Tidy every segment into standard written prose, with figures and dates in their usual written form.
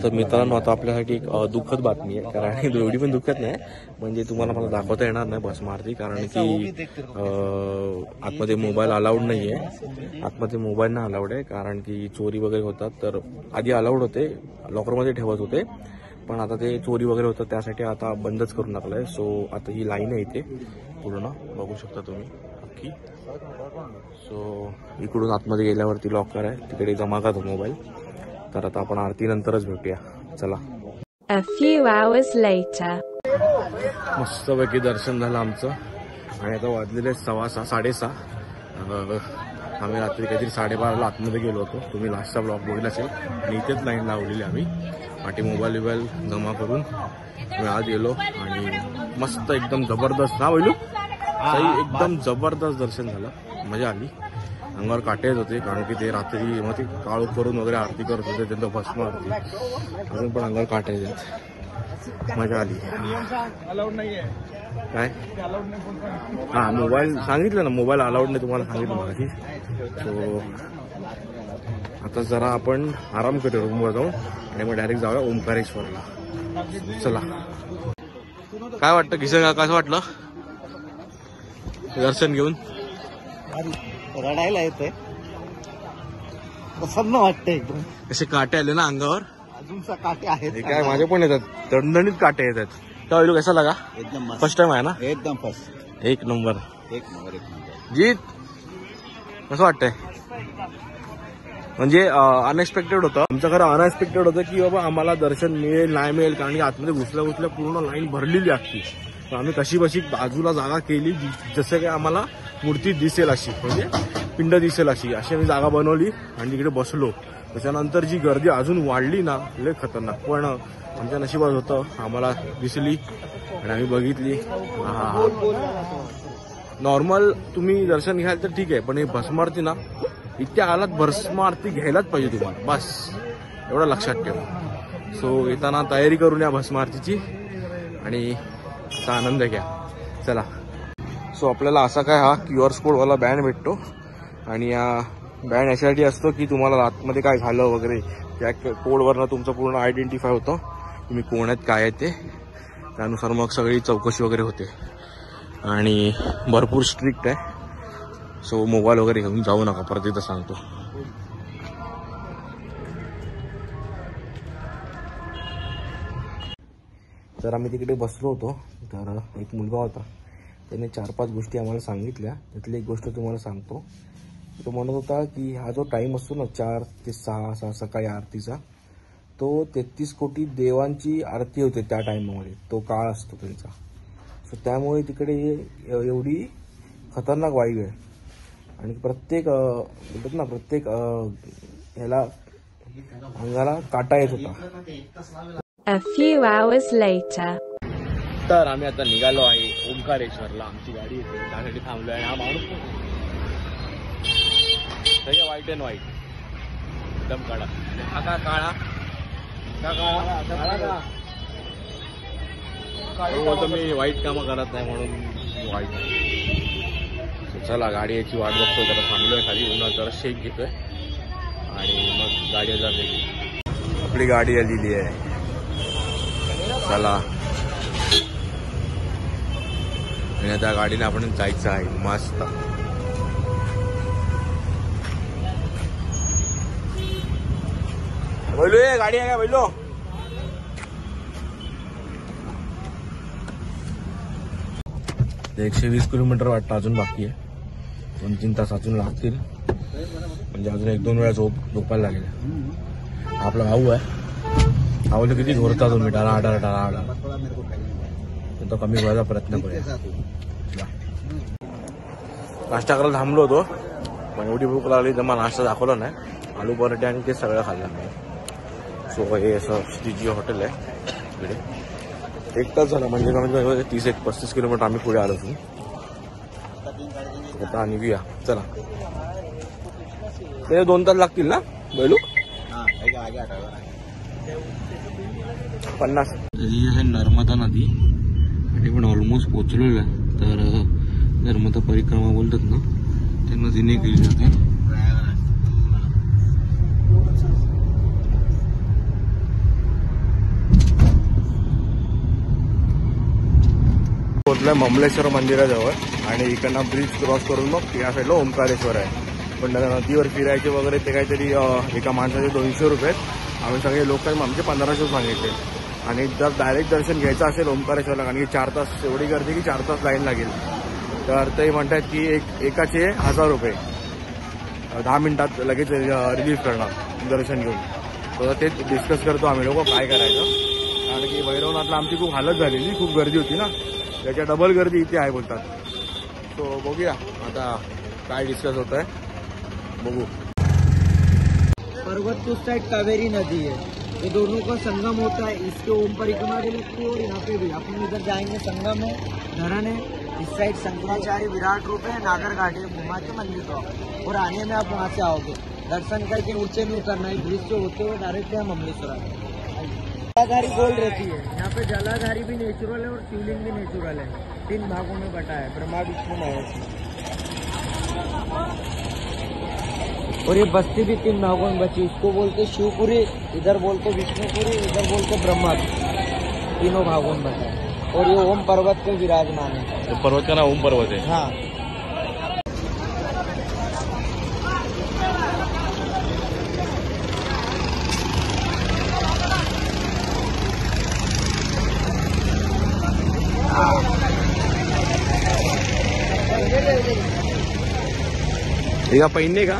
तर मित्रांनो आता आपल्यासाठी एक दुःखद बातमी आहे, कारण एवढी पण दुःखद नाही, म्हणजे तुम्हाला मला दाखवता येणार नाही बस मारती, कारण की आतमध्ये मोबाईल अलाउड नाही आहे. आतमध्ये मोबाईल नाही अलाउड आहे, कारण की चोरी वगैरे होतात. तर आधी अलाउड होते, लॉकरमध्ये ठेवत होते, पण आता ते चोरी वगैरे होतं त्यासाठी आता बंदच करून टाकलंय. सो आता ही लाईन आहे इथे पूर्ण, बघू शकता तुम्ही अख्खी. सो इकडून आतमध्ये गेल्यावरती लॉकर आहे, तिकडे जमा करतो मोबाईल. तर आता आपण आरती नंतरच भेटूया, चला. A few hours later. मस्तपैकी दर्शन झालं आमचं आणि आता वाजलेले 6:15 6:30. आम्ही रात्री काहीतरी 12:30ला आतमध्ये गेलो होतो. तुम्ही लास्टचा ब्लॉग बघितला असेल. आणि इथेच लाईन लावलेली आम्ही, पाठी मोबाईल जमा करून मी आज गेलो आणि मस्त एकदम जबरदस्त ना बोलू सही, एकदम जबरदस्त दर्शन झालं, मजा आली. अंगावर काटे येत होते, कारण की ते रात्री मग ते काळू करून वगैरे आरती करत होते, त्यांचं भस्म आरती, अजून पण अंगावर काटे येतात, मजा आली. काय हा मोबाईल सांगितलं ना, मोबाईल अलाउड नाही तुम्हाला सांगितलं मगाशी. सो आता जरा आपण आराम करूया रूमवर जाऊन आणि मग डायरेक्ट जाऊया ओंकारेश्वरला. चला. काय वाटतं किशन, कसं वाटलं दर्शन घेऊन? रडायला येतंय, प्रसन्न वाटतंय एकदम. कसे काटे आले ना अंगावर, अजून काटे आहेत. काय माझे पण येतात, दणदणीत काटे येतात. काय होईल, कसा लागा? एकदम फर्स्ट टाइम आहे ना? एकदम फर्स्ट, एक नंबर. एक जीत कसं वाटतंय? म्हणजे अनएक्सपेक्टेड होतं आमचं, खरं अनएक्सपेक्टेड होतं की बाबा आम्हाला दर्शन मिळेल नाही मिळेल, कारण की आतमध्ये घुसल्या पूर्ण लाईन भरलेली असती. तर आम्ही कशी बशी बाजूला जागा केली, जसं काही आम्हाला मूर्ती दिसेल अशी, म्हणजे पिंड दिसेल अशी आम्ही जागा बनवली आणि तिकडे बसलो. त्याच्यानंतर जी गर्दी अजून वाढली ना, लय खतरनाक. पण आमच्या नशिबात होतं, आम्हाला दिसली आणि आम्ही बघितली. नॉर्मल तुम्ही दर्शन घ्याल तर ठीक आहे, पण हे भस्मारती ना, इतक्या आलात भस्मारती घ्यायलाच पाहिजे तुम्हाला, बस एवढं लक्षात ठेवा. सो येताना तयारी करून या भस्मारतीची आणि असा आनंद घ्या. चला. सो आपल्याला असा काय हा QR कोडवाला बँड भेटतो आणि या बँड याच्यासाठी असतो की तुम्हाला आतमध्ये काय झालं वगैरे त्या कोडवरनं तुमचं पूर्ण आयडेंटिफाय होतं, तुम्ही कोण आहेत काय आहे ते. त्यानुसार मग सगळी चौकशी वगैरे होते आणि भरपूर स्ट्रिक्ट आहे. सो मोबाईल वगैरे घेऊन जाऊ नका, परत इथं सांगतो. तर आम्ही तिकडे बसलो होतो, तर एक मुलगा होता, त्याने 4-5 गोष्टी आम्हाला सांगितल्या. त्यातली एक गोष्ट तुम्हाला सांगतो. तो म्हणत होता की हा जो टाईम असतो ना 4 ते 6 सकाळी आरतीचा, तो 33 कोटी देवांची आरती होते त्या टाईमामध्ये, तो काळ असतो त्यांचा. सो त्यामुळे तिकडे एवढी खतरनाक वायू आहे आणि प्रत्येक बोलतात ना, प्रत्येक ह्याला अंगाला काटा येत होता. A few hours later. तर आम्ही आता निघालो आहे ओंकारेश्वरला. आमची गाडी येते, त्यासाठी थांबलो आहे. हा माणूस सगळं व्हाईट अँड व्हाईट, एकदम काळा. हा का काळा का मी वाईट कामं करत नाही म्हणून व्हाईट. चला गाडी याची वाट बघतोय, जरा थांबलोय खाली, उन्हात जरा शेक घेतोय आणि मग गाडी जाते. आपली गाडी आलेली आहे, चला. आणि त्या गाडीने आपण जायचं आहे मस्त. बोलू गाडी आहे का बोललो? 120 किलोमीटर वाटतं अजून बाकी आहे. 2-3 तास अजून लागतील, म्हणजे अजून 1-2 वेळा झोपायला लागेल. आपला भाऊ आहे, भाऊला किती घोरता तुम्ही, डाळा तो कमी व्हायचा प्रयत्न करूया. नाश्ता करायला थांबलो होतो, पण एवढी भूक लागली तर मला नाश्ता दाखवला नाही. आलू पराठे आणि ते सगळं खाल्लं नाही. सो हे असं श्रीजी हॉटेल आहे इकडे. 1 तास झाला, म्हणजे 30-35 किलोमीटर आम्ही पुढे आलो होतो. आता निघूया, चला. ते 2 तास लागतील ना बैलू? 50. ही आहे नर्मदा नदी आणि पण ऑलमोस्ट पोहोचलेलं आहे. तर नर्मदा परिक्रमा बोलतात ना, त्या नदीने केली जाते. पोहोचलोय ममलेश्वर मंदिराजवळ आणि इकडनं ब्रिज क्रॉस करून मग या साईडला ओंकारेश्वर आहे. पण नदीवर फिरायचे वगैरे ते काहीतरी एका माणसाचे 200 रुपये आहेत. आम्ही सगळे लोक आमचे 1500 सांगितले. आणि जर डायरेक्ट दर्शन घ्यायचं असेल ओंकारेश्वरला कारण की 4 तास एवढी गर्दी की 4 तास लाईन लागेल तर ते म्हणतात की एकाचे 1000 रुपये 10 मिनिटात लगेच रिलीफ करणार दर्शन घेऊन. तर तेच डिस्कस करतो आम्ही लोक काय करायचं. कारण की भैरवनाथला आमची खूप हालत झालेली खूप गर्दी होती ना त्याच्या डबल गर्दी इथे आहे बोलतात. सो बघूया आता काय डिस्कस होत आहे बघू. पर्वत की उस साइड कावेरी नदी है, ये दोनों का संगम होता है. इसके ओम परिक्रमा भी लगती है और यहाँ पे भी अपन इधर जाएंगे संगम है, धरण है. इस साइड शंकराचार्य विराट रूप है, नागर घाट है, घुमा के मंदिर को और आने में आप वहाँ से आओगे. दर्शन करके ऊंचे में उतरना है, ब्रिज से होते हुए डायरेक्ट यहाँ ममलेश्वर आए. जलाधारी गोल रहती है यहाँ पे. जलाधारी भी नेचुरल है और शिवलिंग भी नेचुरल है. 3 भागों में बटा है, ब्रह्मा विष्णु महेश. और ये बस्ती भी 3 भागों में बची. इसको बोलते शिवपुरी, इधर बोलते विष्णुपुरी, इधर बोलते ब्रह्मा. तीनों भागों में बचा है. और ये ओम पर्वत पे विराजमान है. पर्वत का नाम ओम पर्वत है. हाँ. हे का पहिने का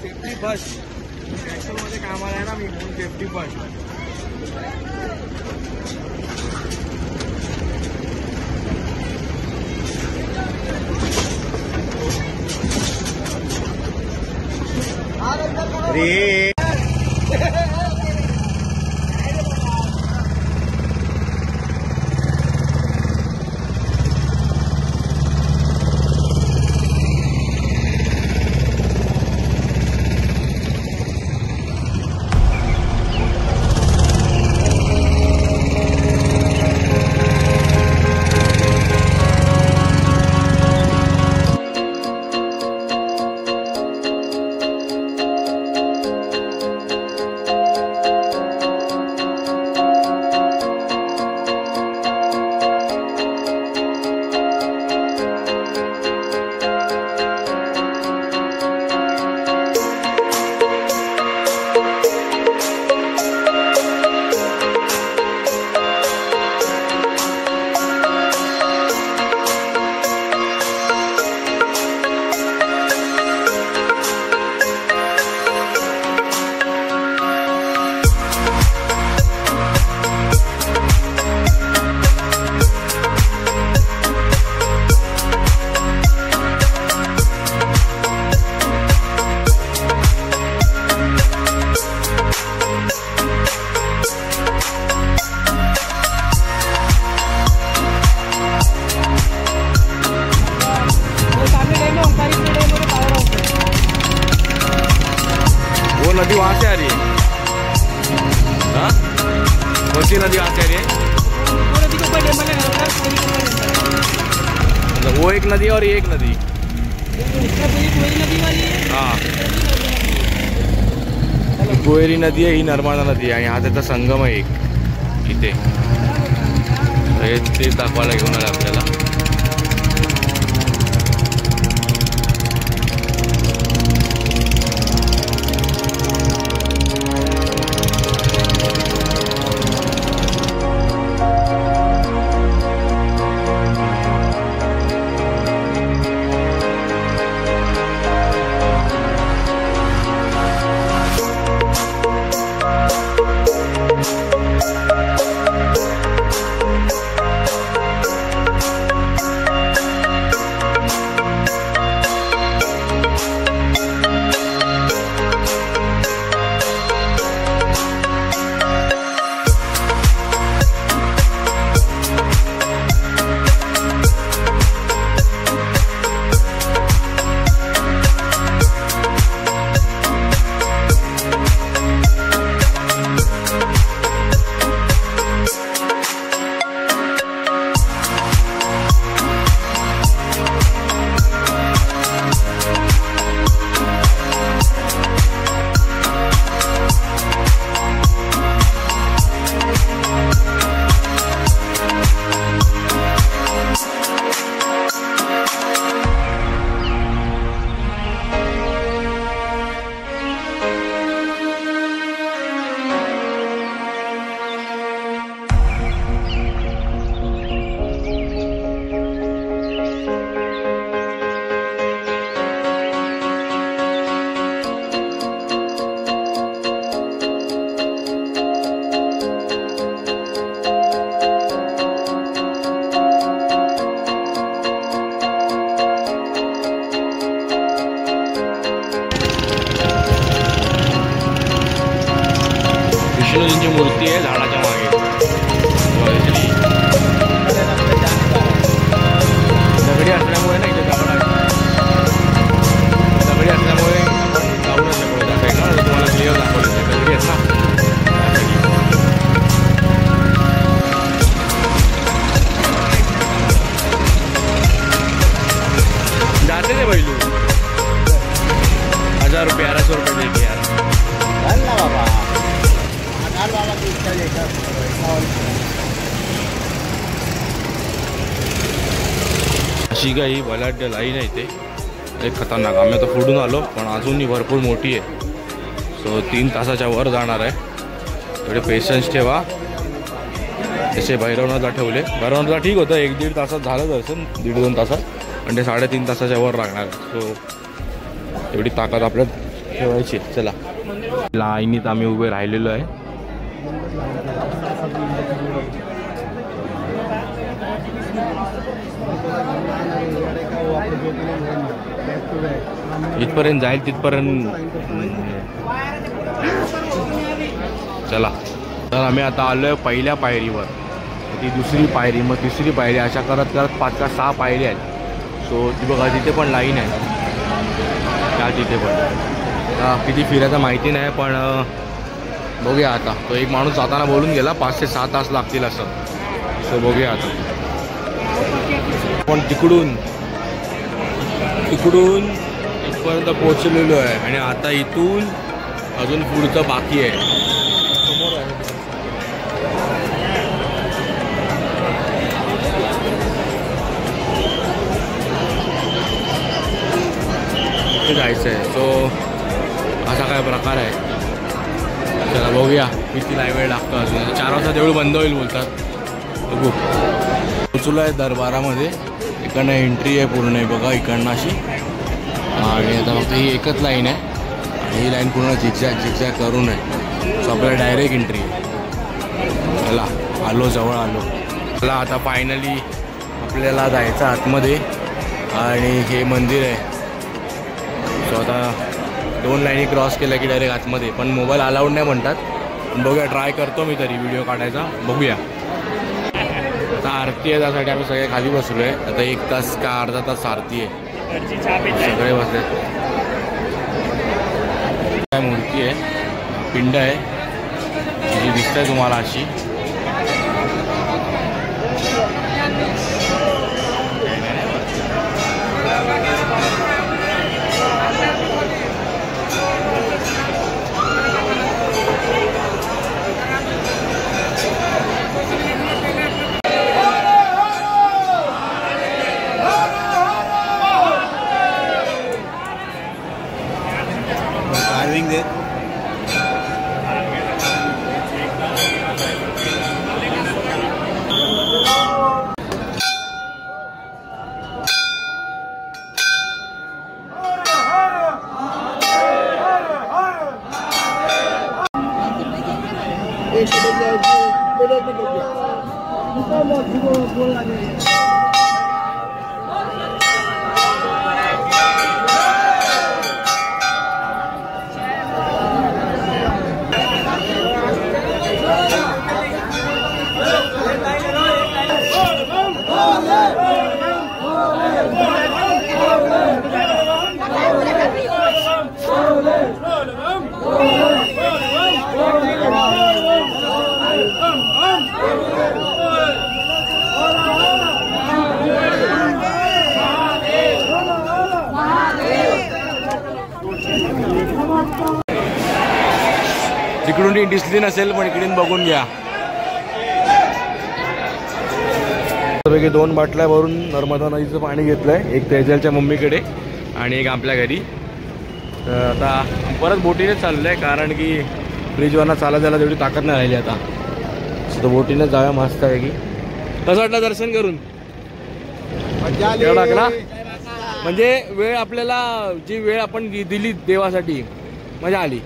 सेफ्टी फर्स्ट. मध्ये कामाला आहे ना मी म्हणून सेफ्टी फर्स्ट. अरे नदी वहां से आ रही है. हाँ कौन सी नदी वहां से आ रही है. मतलब वो एक नदी है और ये एक नदी. हाँ कोयरी नदी आहे ही नर्मदा नदी आहे. हा त्याचा संगम आहे एक इथे. ते दाखवायला घेऊन आलं आपल्याला. गजाननजींची मूर्ती आहे झाडाच्या मागे. दगडी असल्यामुळे नाही, दगडी असल्यामुळे जाऊ नाही शकतो त्या साईडला. तुम्हाला क्लिअर दाखवलं दगडी आहेत ना. जाते ते बैलू 1000 रुपये 1100 रुपये देते यार. घाल ना बाबा, घाल बाबा, दूसरा लेकर. अशी काही बलाढ्य लाईन आहे इथे, एक खतरनाक. आम्ही आता पुढून आलो पण अजूनही भरपूर मोठी आहे. सो 3 तासाच्या वर जाणार आहे. थोडे पेशन्स ठेवा. तसे भैरवनाथला ठेवले. भैरवनाथला ठीक होतं, 1-1.5 तासात झालं दर्शन, 1.5-2 तासात. पण ते 3.5 तासाच्या वर लागणार. सो एवढी ताकद आपल्यात ठेवायची. चला, लाईनीत आम्ही उभे राहिलेलो आहे. इथपर्यंत जाईल तिथपर्यंत. चला, तर आम्ही आता आलोय पहिल्या पायरीवर. ती दुसरी पायरी, मग तिसरी पायरी, अशा करत करत 5 का 6 पायरी आहेत. सो ती बघा, तिथे पण लाईन आहे त्या तिथे पण. किती फिरायचं माहिती नाही, पण बघूया आता. तो एक माणूस जाताना बोलून गेला 5 ते 6 तास लागतील असं. सो बघूया आता. पण तिकडून इथपर्यंत पोहोचलेलो आहे आणि आता इथून अजून पुढचं बाकी आहे. समोर आहे जायचं आहे. सो असा काय प्रकार आहे. चला बघूया किती वेळ लागतो. अजून 4 वाजता तेवढं बंद होईल बोलतात. बघू. पोचलो आहे दरबारामध्ये. इकडनं एंट्री आहे पूर्ण आहे बघा, इकडनं अशी. आणि आता फक्त ही एकच लाईन आहे आणि ही लाईन पूर्ण झिकझॅक करून आहे. सो आपल्याला डायरेक्ट एंट्री आहे. चला आलो, जवळ आलो. चला आता फायनली आपल्याला जायचं आतमध्ये आणि हे मंदिर आहे. सो आता 2 लाईनी क्रॉस केल्या की डायरेक्ट आतमध्ये. पण मोबाईल अलाउड नाही म्हणतात. पण बघूया, ट्राय करतो मी तरी व्हिडिओ काढायचा. बघूया. आता आरती आहे, त्यासाठी आम्ही सगळे खाली बसलो आहे. आता 1 तास का अर्धा तास आरती आहे. सगळे बसले. काय मूर्ती आहे, पिंड आहे जी दिसते तुम्हाला अशी. कार्विंग दे. तिकडून ती दिसली नसेल पण इकडून बघून घ्या. पैकी 2 बाटल्या भरून नर्मदा नदीचं पाणी घेतलंय. एक तेजलच्या मम्मीकडे आणि एक आपल्या घरी. तर आता परत बोटीनेच चाललंय कारण की ब्रिजवरनं चालत जायला तेवढी ताकद नाही राहिली आता. तर बोटीनेच जाऊया मस्त आहे की. कसं वाटलं दर्शन करून? लागला म्हणजे वेळ आपल्याला जी वेळ आपण दिली देवासाठी मजा आली.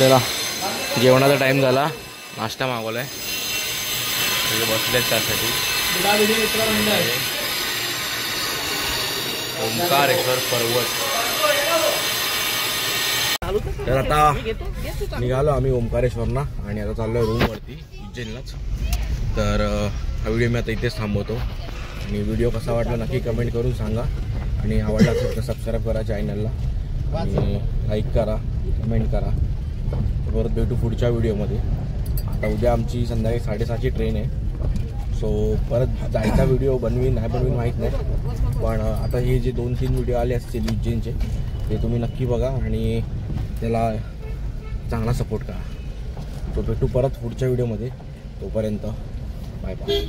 चला जेवणाचा टाइम झाला, नाश्ता मागवलाय, बसलेत त्यासाठी. ओंकारेश्वर पर्वत. तर आता निघालो आम्ही ओंकारेश्वरना आणि आता चाललोय रूमवरती उज्जैनलाच. तर हा व्हिडिओ मी आता इथेच थांबवतो आणि व्हिडिओ कसा वाटला नक्की कमेंट करून सांगा आणि आवडला असेल तर सबस्क्राईब करा चॅनलला आणि लाईक करा, कमेंट करा. परत भेटू पुढच्या व्हिडिओमध्ये. आता उद्या आमची संध्याकाळी 7:30ची ट्रेन आहे. सो परत जायचा व्हिडिओ बनवीन नाही बनवीन माहीत नाही, पण आता हे जे 2-3 व्हिडिओ आले असतील उज्जैनचे ते तुम्ही नक्की बघा आणि त्याला चांगला सपोर्ट करा. तो भेटू परत पुढच्या व्हिडिओमध्ये. तोपर्यंत बाय बाय.